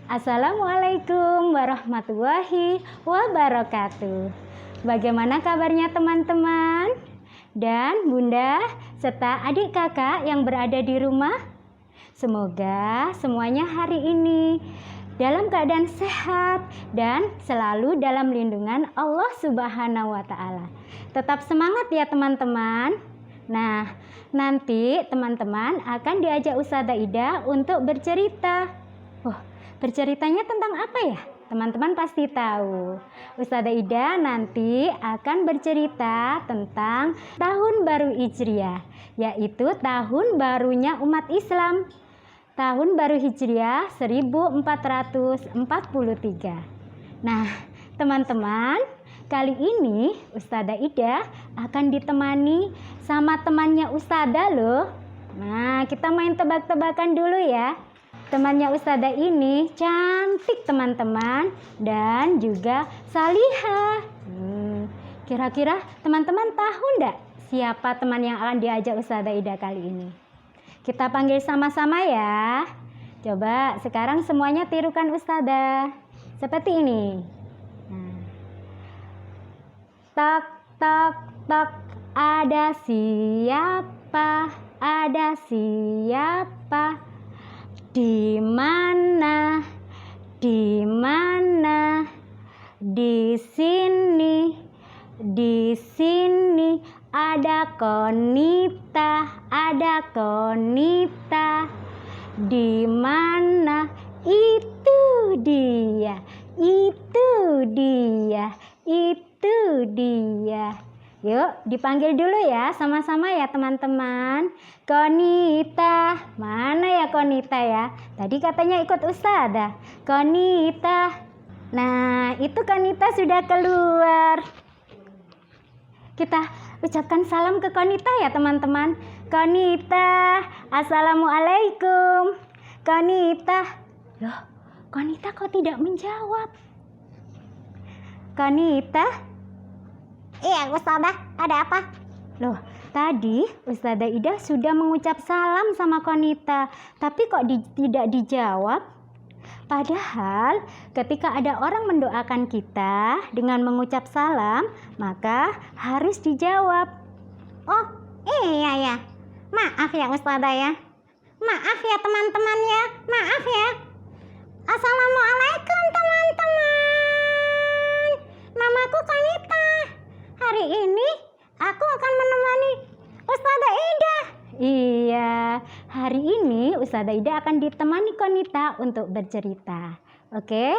Assalamualaikum warahmatullahi wabarakatuh. Bagaimana kabarnya teman-teman dan bunda serta adik kakak yang berada di rumah? Semoga semuanya hari ini dalam keadaan sehat dan selalu dalam lindungan Allah Subhanahu wa Ta'ala. Tetap semangat ya teman-teman. Nah, nanti teman-teman akan diajak Ustazah Ida untuk bercerita. Berceritanya tentang apa ya? Teman-teman pasti tahu. Ustazah Ida nanti akan bercerita tentang tahun baru Hijriah, yaitu tahun barunya umat Islam. Tahun baru Hijriah 1443. Nah, teman-teman, kali ini Ustazah Ida akan ditemani sama temannya Ustazah loh. Nah, kita main tebak-tebakan dulu ya. Temannya Ustazah ini cantik teman-teman dan juga salihah. Kira-kira teman-teman tahu enggak siapa teman yang akan diajak Ustazah Ida kali ini? Kita panggil sama-sama ya. Coba sekarang semuanya tirukan Ustazah. Seperti ini. Tak, tak, tak. Ada siapa? Ada siapa? Di mana? Di mana? Di sini. Di sini ada Konita, ada Konita. Di mana? Itu dia. Itu dia. Itu dia. Yuk dipanggil dulu ya sama-sama ya teman-teman. Konita, mana ya Konita ya? Tadi katanya ikut Ustazah. Konita. Nah itu Konita sudah keluar. Kita ucapkan salam ke Konita ya teman-teman. Konita, assalamualaikum. Konita. Loh, Konita kok tidak menjawab? Konita. Iya Ustazah, ada apa? Loh, tadi Ustazah Ida sudah mengucap salam sama Konita, tapi kok tidak dijawab? Padahal ketika ada orang mendoakan kita dengan mengucap salam, maka harus dijawab. Oh iya ya, maaf ya Ustazah ya. Maaf ya teman-teman ya, maaf ya. Assalamualaikum teman-teman. Namaku Konita. Hari ini aku akan menemani Ustazah Ida. Iya, hari ini Ustazah Ida akan ditemani Konita untuk bercerita. Oke,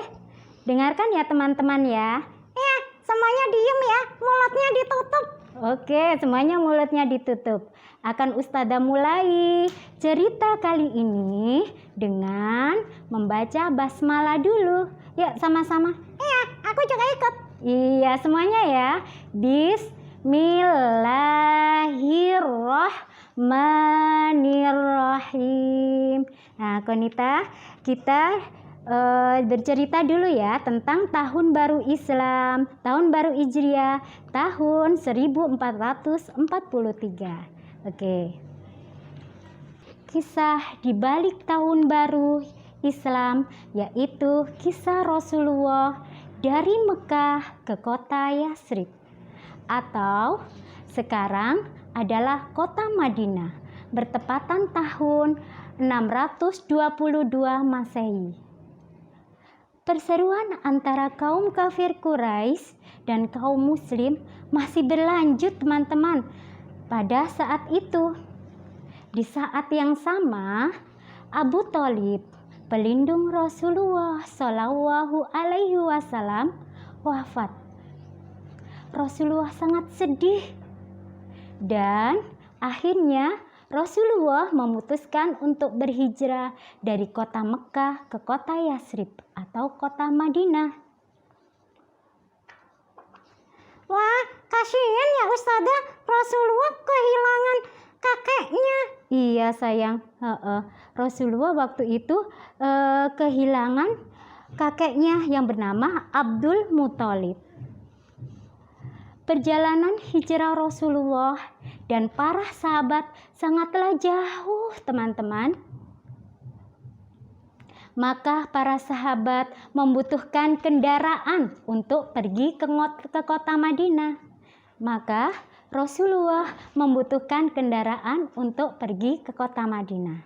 dengarkan ya teman-teman ya. Iya, semuanya diem ya, mulutnya ditutup. Oke, semuanya mulutnya ditutup. Akan Ustazah mulai cerita kali ini dengan membaca basmalah dulu. Yuk sama-sama. Iya, aku juga ikut. Iya, semuanya ya. Bismillahirrahmanirrahim. Nah, Konita, kita bercerita dulu ya tentang tahun baru Islam, tahun baru Hijriah, tahun 1443. Oke. Kisah di balik tahun baru Islam yaitu kisah Rasulullah dari Mekah ke kota Yatsrib atau sekarang adalah kota Madinah bertepatan tahun 622 Masehi. Perseruan antara kaum kafir Quraisy dan kaum muslim masih berlanjut teman-teman pada saat itu. Di saat yang sama Abu Thalib, pelindung Rasulullah Shallallahu Alaihi Wasallam, wafat. Rasulullah sangat sedih dan akhirnya Rasulullah memutuskan untuk berhijrah dari kota Mekah ke kota Yatsrib atau kota Madinah. Wah, kasihan ya Ustazah, Rasulullah kehilangan kakeknya. Iya sayang, Rasulullah waktu itu kehilangan kakeknya yang bernama Abdul Muthalib. Perjalanan hijrah Rasulullah dan para sahabat sangatlah jauh teman-teman. maka para sahabat membutuhkan kendaraan untuk pergi ke kota Madinah. Maka Rasulullah membutuhkan kendaraan untuk pergi ke kota Madinah.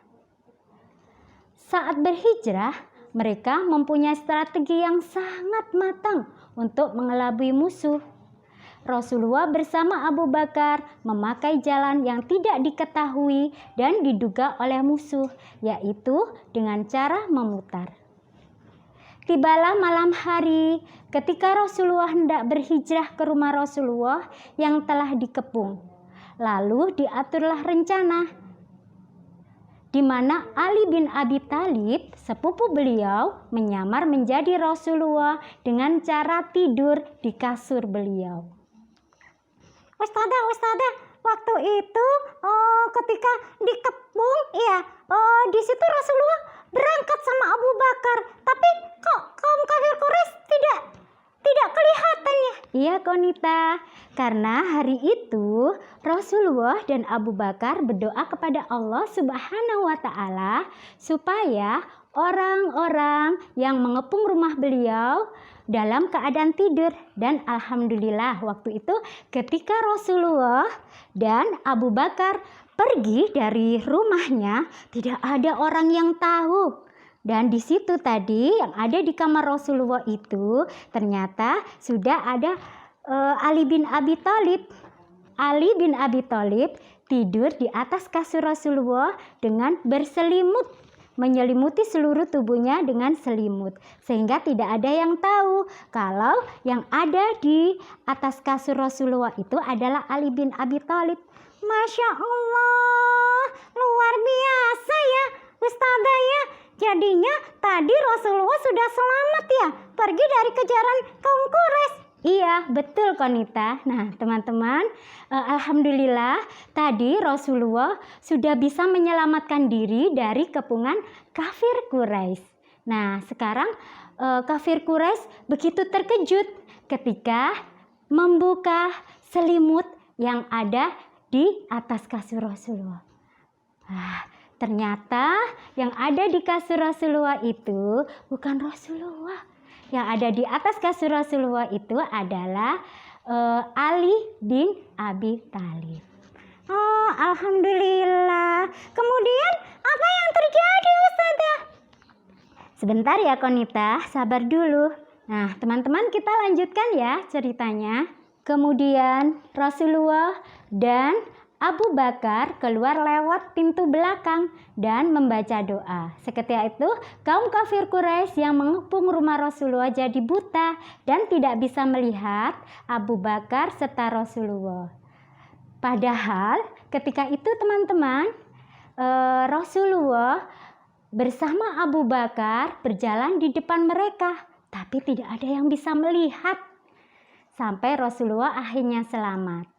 Saat berhijrah, mereka mempunyai strategi yang sangat matang untuk mengelabui musuh. Rasulullah bersama Abu Bakar memakai jalan yang tidak diketahui dan diduga oleh musuh, yaitu dengan cara memutar. Tibalah malam hari ketika Rasulullah hendak berhijrah ke rumah Rasulullah yang telah dikepung. Lalu diaturlah rencana di mana Ali bin Abi Thalib, sepupu beliau, menyamar menjadi Rasulullah dengan cara tidur di kasur beliau. Ustazah, waktu itu ketika dikepung, di situ Rasulullah berangkat sama Abu Bakar, tapi kok kaum kafir Quraisy tidak kelihatan ya? Iya Konita, karena hari itu Rasulullah dan Abu Bakar berdoa kepada Allah Subhanahu wa Ta'ala supaya orang-orang yang mengepung rumah beliau dalam keadaan tidur. Dan alhamdulillah waktu itu ketika Rasulullah dan Abu Bakar pergi dari rumahnya, tidak ada orang yang tahu. Dan di situ tadi yang ada di kamar Rasulullah itu ternyata sudah ada Ali bin Abi Thalib. Ali bin Abi Thalib tidur di atas kasur Rasulullah dengan berselimut, menyelimuti seluruh tubuhnya dengan selimut, sehingga tidak ada yang tahu kalau yang ada di atas kasur Rasulullah itu adalah Ali bin Abi Thalib. Masya Allah, luar biasa ya Ustazah ya. Jadinya tadi Rasulullah sudah selamat ya, pergi dari kejaran kaum Quraisy. Iya, betul Konita. Nah, teman-teman, alhamdulillah tadi Rasulullah sudah bisa menyelamatkan diri dari kepungan kafir Quraisy. Nah, sekarang kafir Quraisy begitu terkejut ketika membuka selimut yang ada di atas kasur Rasulullah. Ternyata yang ada di kasur Rasulullah itu bukan Rasulullah. Yang ada di atas kasur Rasulullah itu adalah Ali bin Abi Thalib. Oh, alhamdulillah. Kemudian apa yang terjadi Ustazah? Sebentar ya Konita, sabar dulu. Nah, teman-teman kita lanjutkan ya ceritanya. Kemudian Rasulullah dan Abu Bakar keluar lewat pintu belakang dan membaca doa. Seketika itu kaum kafir Quraisy yang mengepung rumah Rasulullah jadi buta dan tidak bisa melihat Abu Bakar serta Rasulullah. Padahal ketika itu teman-teman, Rasulullah bersama Abu Bakar berjalan di depan mereka, tapi tidak ada yang bisa melihat sampai Rasulullah akhirnya selamat.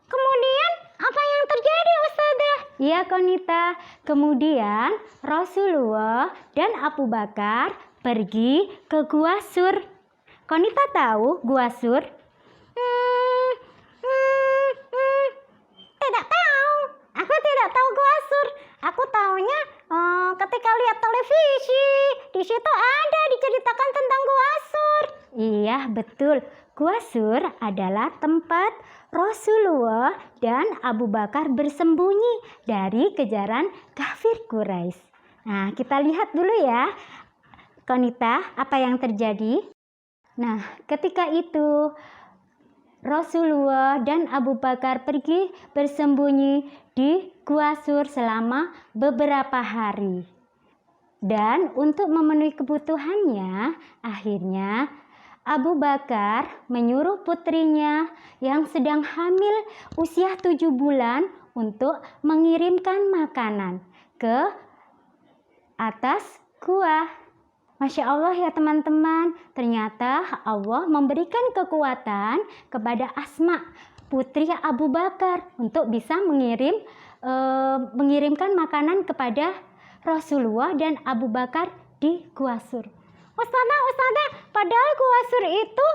Kemudian apa yang terjadi Ustazah? Iya Konita, kemudian Rasulullah dan Abu Bakar pergi ke Gua Sur. Konita tahu Gua Sur? Tidak tahu. Aku tidak tahu Gua Sur. Aku taunya ketika lihat televisi, di situ ada diceritakan tentang Gua Sur. Iya betul. Gua Sur adalah tempat Rasulullah dan Abu Bakar bersembunyi dari kejaran kafir Quraisy. Nah, kita lihat dulu ya, Konita, apa yang terjadi. Nah, ketika itu Rasulullah dan Abu Bakar pergi bersembunyi di Gua Sur selama beberapa hari. Dan untuk memenuhi kebutuhannya, akhirnya Abu Bakar menyuruh putrinya yang sedang hamil usia 7 bulan untuk mengirimkan makanan ke atas gua. Masya Allah ya teman-teman, ternyata Allah memberikan kekuatan kepada Asma, putri Abu Bakar, untuk bisa mengirimkan makanan kepada Rasulullah dan Abu Bakar di Gua Sur. Ustazah, padahal Gua Sur itu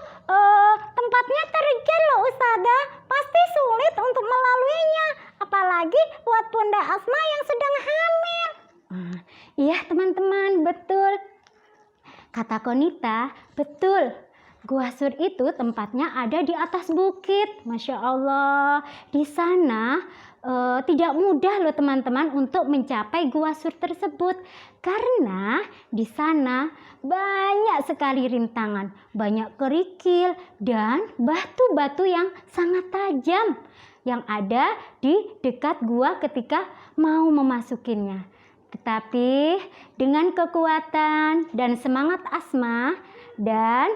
tempatnya terjal loh Ustazah. Pasti sulit untuk melaluinya, apalagi buat Bunda Asma yang sedang hamil. Iya teman-teman, betul. Kata Konita, betul. Gua Sur itu tempatnya ada di atas bukit. Masya Allah. Di sana tidak mudah loh teman-teman untuk mencapai Gua Sur tersebut. Karena di sana banyak sekali rintangan, banyak kerikil dan batu-batu yang sangat tajam yang ada di dekat gua ketika mau memasukinya. Tetapi dengan kekuatan dan semangat Asma dan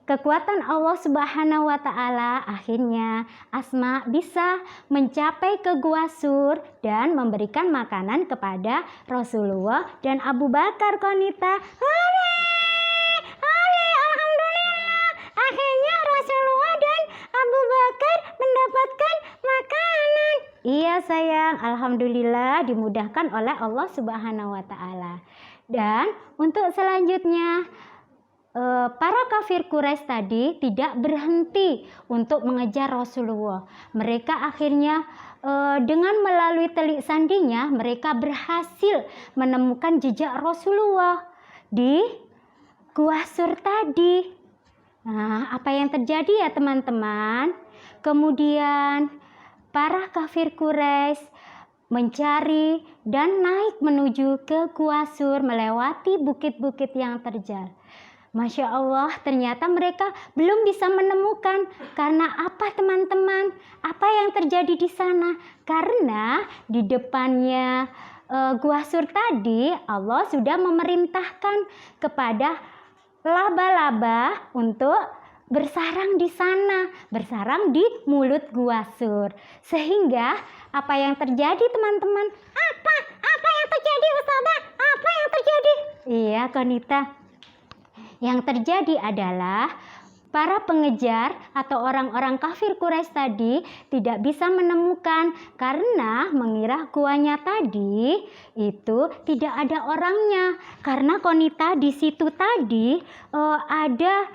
kekuatan Allah Subhanahu wa Ta'ala, akhirnya Asma bisa mencapai ke Gua Sur dan memberikan makanan kepada Rasulullah dan Abu Bakar. Konita, alhamdulillah, akhirnya Rasulullah dan Abu Bakar mendapatkan makanan. Iya sayang, alhamdulillah dimudahkan oleh Allah Subhanahu wa Ta'ala. Dan untuk selanjutnya, para kafir Quraisy tadi tidak berhenti untuk mengejar Rasulullah. Mereka akhirnya dengan melalui telik sandinya mereka berhasil menemukan jejak Rasulullah di Gua Sur tadi. Nah, apa yang terjadi ya teman-teman? Kemudian para kafir Quraisy mencari dan naik menuju ke Gua Sur melewati bukit-bukit yang terjal. Masya Allah, ternyata mereka belum bisa menemukan. Karena apa teman-teman? Apa yang terjadi di sana? Karena di depannya Gua Sur tadi Allah sudah memerintahkan kepada laba-laba untuk bersarang di sana, bersarang di mulut Gua Sur. Sehingga apa yang terjadi teman-teman? Apa yang terjadi Ustazah? Apa yang terjadi? Iya Konita. Yang terjadi adalah para pengejar atau orang-orang kafir Quraisy tadi tidak bisa menemukan karena mengira guanya tadi itu tidak ada orangnya. Karena Konita di situ tadi ada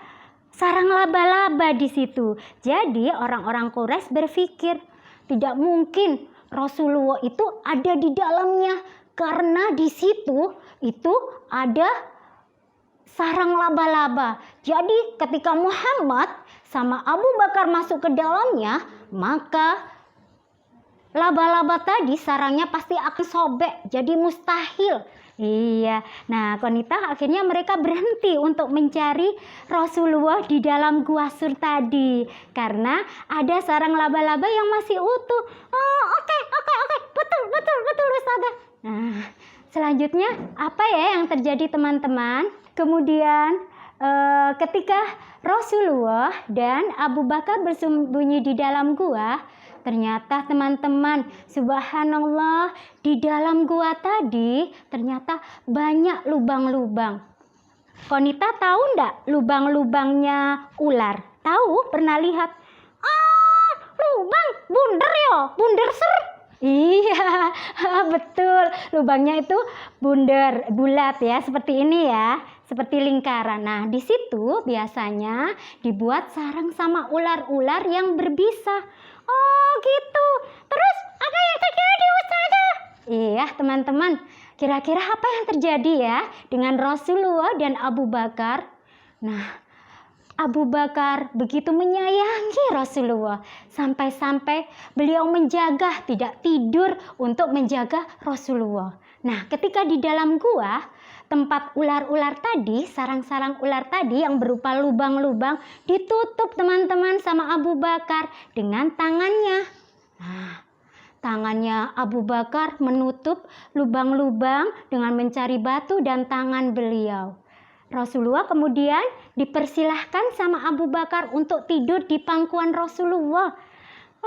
sarang laba-laba di situ. Jadi orang-orang Quraisy berpikir tidak mungkin Rasulullah itu ada di dalamnya karena di situ itu ada sarang laba-laba. Jadi ketika Muhammad sama Abu Bakar masuk ke dalamnya, maka laba-laba tadi sarangnya pasti akan sobek, jadi mustahil. Iya, nah Konita akhirnya mereka berhenti untuk mencari Rasulullah di dalam Gua Sur tadi karena ada sarang laba-laba yang masih utuh. Oh, oke, betul Ustazah. Nah, selanjutnya apa ya yang terjadi teman-teman? Kemudian ketika Rasulullah dan Abu Bakar bersembunyi di dalam gua, ternyata teman-teman, subhanallah, di dalam gua tadi ternyata banyak lubang-lubang. Konita tahu enggak lubang-lubangnya ular? Tahu? Pernah lihat? Lubang, bunder ya, bunder ser. Iya, betul. Lubangnya itu bundar, bulat ya, seperti ini ya, seperti lingkaran. Nah, di situ biasanya dibuat sarang sama ular-ular yang berbisa. Oh, gitu. Terus apa yang terjadi, Ustazah? Iya, teman-teman. Kira-kira apa yang terjadi ya dengan Rasulullah dan Abu Bakar? Nah, Abu Bakar begitu menyayangi Rasulullah sampai-sampai beliau menjaga, tidak tidur untuk menjaga Rasulullah. Nah, ketika di dalam gua, tempat ular-ular tadi, sarang-sarang ular tadi yang berupa lubang-lubang ditutup teman-teman sama Abu Bakar dengan tangannya. Nah, tangannya Abu Bakar menutup lubang-lubang dengan mencari batu dan tangan beliau. Rasulullah kemudian dipersilahkan sama Abu Bakar untuk tidur di pangkuan Rasulullah.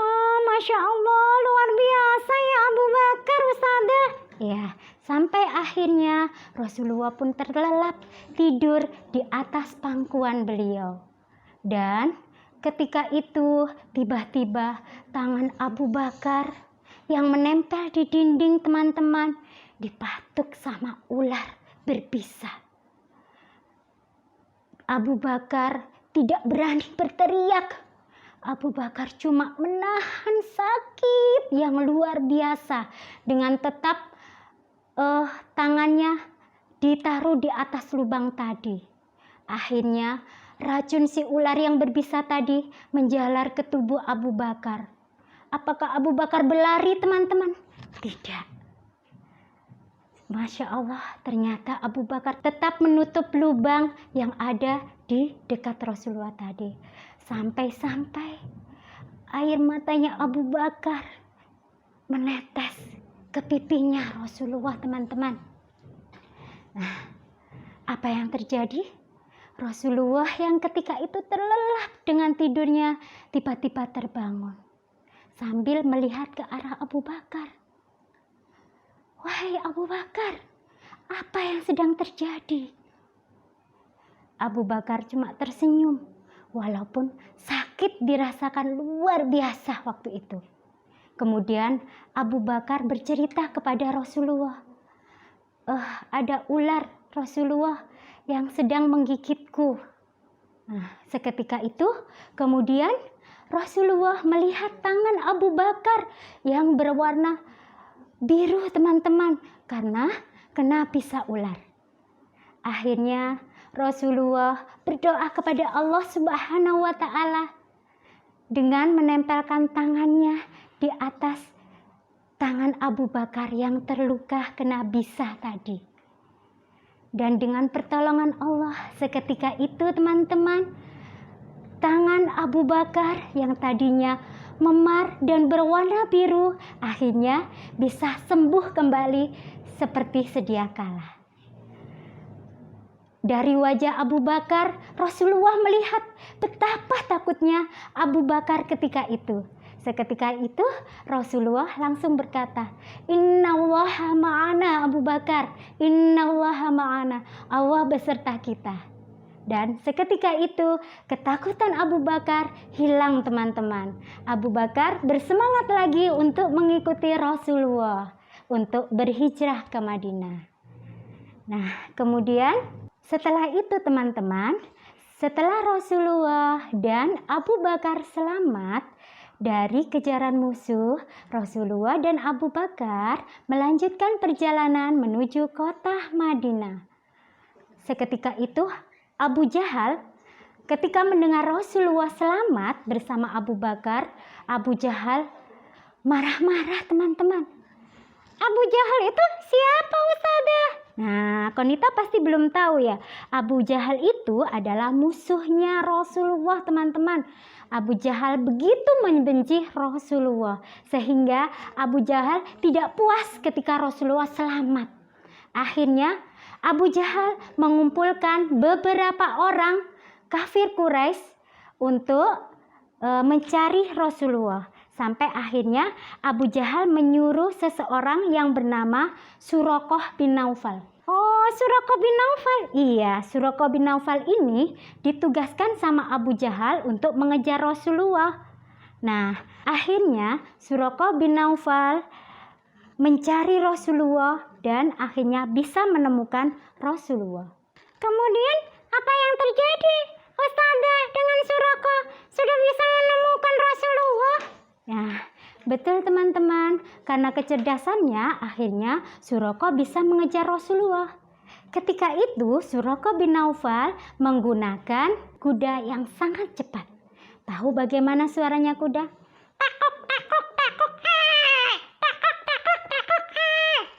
Oh, Masya Allah, luar biasa ya Abu Bakar, Ustazah. Ya, sampai akhirnya Rasulullah pun terlelap tidur di atas pangkuan beliau. Dan ketika itu tiba-tiba tangan Abu Bakar yang menempel di dinding teman-teman dipatuk sama ular berbisa. Abu Bakar tidak berani berteriak. Abu Bakar cuma menahan sakit yang luar biasa dengan tetap tangannya ditaruh di atas lubang tadi. Akhirnya racun si ular yang berbisa tadi menjalar ke tubuh Abu Bakar. Apakah Abu Bakar berlari, teman-teman? Tidak. Masya Allah, ternyata Abu Bakar tetap menutup lubang yang ada di dekat Rasulullah tadi. Sampai-sampai air matanya Abu Bakar menetes ke pipinya Rasulullah, teman-teman. Nah, apa yang terjadi? Rasulullah yang ketika itu terlelap dengan tidurnya tiba-tiba terbangun sambil melihat ke arah Abu Bakar. Wahai Abu Bakar, apa yang sedang terjadi? Abu Bakar cuma tersenyum, walaupun sakit dirasakan luar biasa waktu itu. Kemudian Abu Bakar bercerita kepada Rasulullah, ada ular Rasulullah yang sedang menggigitku. Nah, seketika itu kemudian Rasulullah melihat tangan Abu Bakar yang berwarna biru, teman-teman, karena kena bisa ular. Akhirnya Rasulullah berdoa kepada Allah Subhanahu wa Ta'ala dengan menempelkan tangannya di atas tangan Abu Bakar yang terluka kena bisa tadi. Dan dengan pertolongan Allah seketika itu, teman-teman, tangan Abu Bakar yang tadinya memar dan berwarna biru akhirnya bisa sembuh kembali seperti sedia kala. Dari wajah Abu Bakar, Rasulullah melihat betapa takutnya Abu Bakar ketika itu. Seketika itu Rasulullah langsung berkata, Innallaha ma'ana Abu Bakar, Innallaha ma'ana, Allah beserta kita. Dan seketika itu ketakutan Abu Bakar hilang, teman-teman. Abu Bakar bersemangat lagi untuk mengikuti Rasulullah untuk berhijrah ke Madinah. Nah, kemudian setelah itu, teman-teman, setelah Rasulullah dan Abu Bakar selamat dari kejaran musuh, Rasulullah dan Abu Bakar melanjutkan perjalanan menuju kota Madinah. Seketika itu Abu Jahal ketika mendengar Rasulullah selamat bersama Abu Bakar, Abu Jahal marah-marah, teman-teman. Abu Jahal itu siapa, Ustazah? Nah, Konita pasti belum tahu ya. Abu Jahal itu adalah musuhnya Rasulullah, teman-teman. Abu Jahal begitu membenci Rasulullah sehingga Abu Jahal tidak puas ketika Rasulullah selamat. Akhirnya Abu Jahal mengumpulkan beberapa orang kafir Quraisy untuk mencari Rasulullah. Sampai akhirnya Abu Jahal menyuruh seseorang yang bernama Suraqah bin Naufal. Oh, Suraqah bin Naufal. Iya, Suraqah bin Naufal ini ditugaskan sama Abu Jahal untuk mengejar Rasulullah. Nah, akhirnya Suraqah bin Naufal mencari Rasulullah dan akhirnya bisa menemukan Rasulullah. Kemudian apa yang terjadi, Ustazah, dengan Suraqah sudah bisa menemukan Rasulullah? Ya, betul, teman-teman. Karena kecerdasannya akhirnya Suraqah bisa mengejar Rasulullah. Ketika itu Suraqah bin Naufal menggunakan kuda yang sangat cepat. Tahu bagaimana suaranya kuda?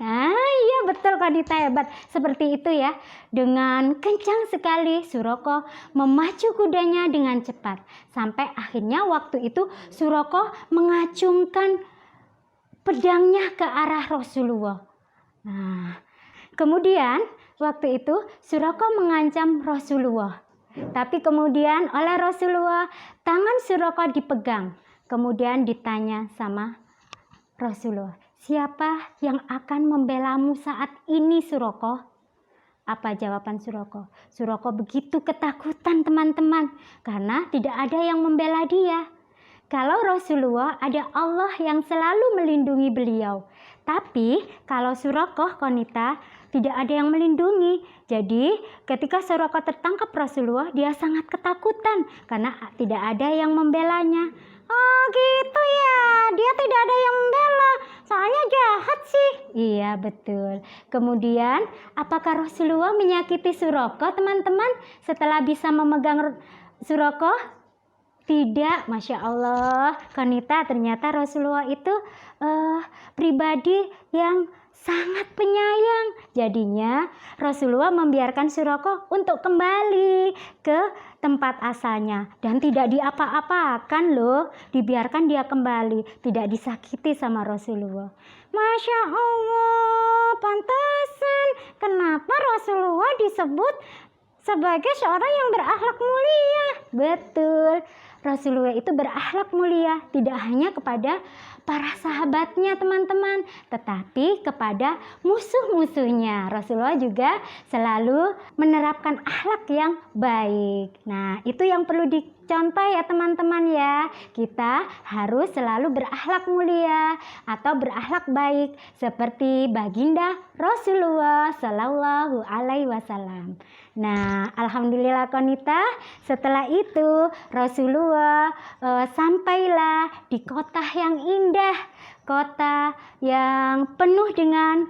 Nah, iya betul, Konita, hebat. Seperti itu ya. Dengan kencang sekali Suraqah memacu kudanya dengan cepat. Sampai akhirnya waktu itu Suraqah mengacungkan pedangnya ke arah Rasulullah. Nah, kemudian waktu itu Suraqah mengancam Rasulullah. Tapi kemudian oleh Rasulullah tangan Suraqah dipegang. Kemudian ditanya sama Rasulullah, siapa yang akan membelamu saat ini, Suraqah? Apa jawaban Suraqah? Suraqah begitu ketakutan, teman-teman, karena tidak ada yang membela dia. Kalau Rasulullah, ada Allah yang selalu melindungi beliau. Tapi kalau Suraqah, Konita, tidak ada yang melindungi. Jadi ketika Suraqah tertangkap Rasulullah, dia sangat ketakutan karena tidak ada yang membelanya. Oh gitu ya, dia tidak ada yang membela, soalnya jahat sih. Iya betul. Kemudian apakah Rasulullah menyakiti Suraqah teman-teman setelah bisa memegang Suraqah? Tidak, Masya Allah. Konita, ternyata Rasulullah itu pribadi yang sangat penyayang. Jadinya Rasulullah membiarkan Suraqah untuk kembali ke tempat asalnya dan tidak diapa-apakan loh, dibiarkan dia kembali, tidak disakiti sama Rasulullah. Masya Allah, pantasan kenapa Rasulullah disebut sebagai seorang yang berakhlak mulia. Betul, Rasulullah itu berakhlak mulia tidak hanya kepada para sahabatnya teman-teman, tetapi kepada musuh-musuhnya. Rasulullah juga selalu menerapkan akhlak yang baik. Nah, itu yang perlu dicontoh ya teman-teman ya. Kita harus selalu berakhlak mulia atau berakhlak baik seperti baginda Rasulullah Shallallahu Alaihi Wasallam. Nah, alhamdulillah Konita, setelah itu Rasulullah sampailah di kota yang indah, kota yang penuh dengan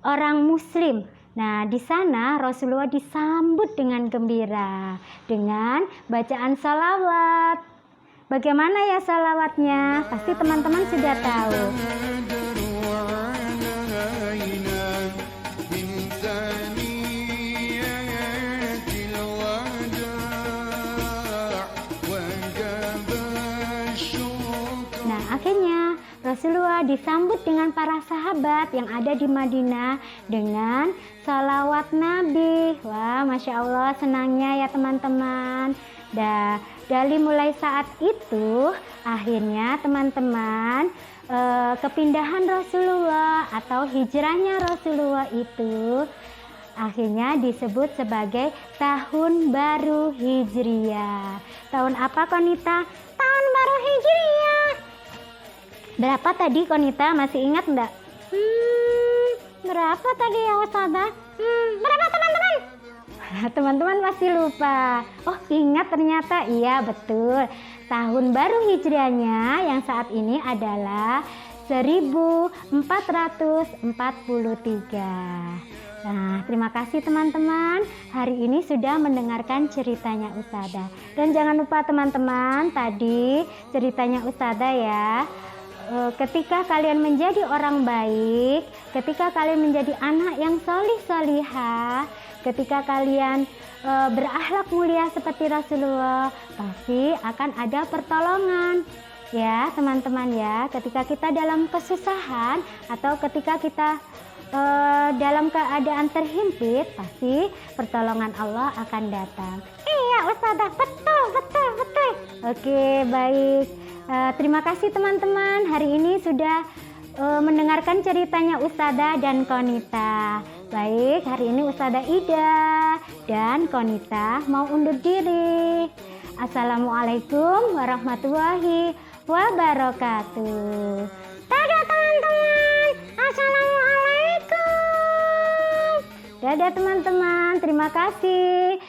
orang muslim. Nah, di sana Rasulullah disambut dengan gembira dengan bacaan salawat. Bagaimana ya salawatnya? Pasti teman-teman sudah tahu. Akhirnya Rasulullah disambut dengan para sahabat yang ada di Madinah dengan salawat Nabi. Wah, Masya Allah, senangnya ya teman-teman. Dari mulai saat itu akhirnya teman-teman kepindahan Rasulullah atau hijrahnya Rasulullah itu akhirnya disebut sebagai tahun baru Hijriah. Tahun apa Konita? Tahun baru Hijriah. Berapa tadi Konita, masih ingat enggak? Berapa tadi ya Ustazah? Berapa teman-teman? Teman-teman masih lupa. Oh, ingat ternyata. Iya betul. Tahun baru Hijriahnya yang saat ini adalah 1443. Nah, terima kasih teman-teman. Hari ini sudah mendengarkan ceritanya Ustazah. Dan jangan lupa teman-teman, tadi ceritanya Ustazah ya. Ketika kalian menjadi orang baik, ketika kalian menjadi anak yang solih-solihah, ketika kalian berakhlak mulia seperti Rasulullah, pasti akan ada pertolongan. Ya teman-teman ya, ketika kita dalam kesusahan atau ketika kita dalam keadaan terhimpit, pasti pertolongan Allah akan datang. Iya Ustazah, betul. Oke, baik. Terima kasih teman-teman, hari ini sudah mendengarkan ceritanya Ustazah dan Konita. Baik, hari ini Ustazah Ida dan Konita mau undur diri. Assalamualaikum warahmatullahi wabarakatuh. Dadah teman-teman, assalamualaikum. Dadah teman-teman, terima kasih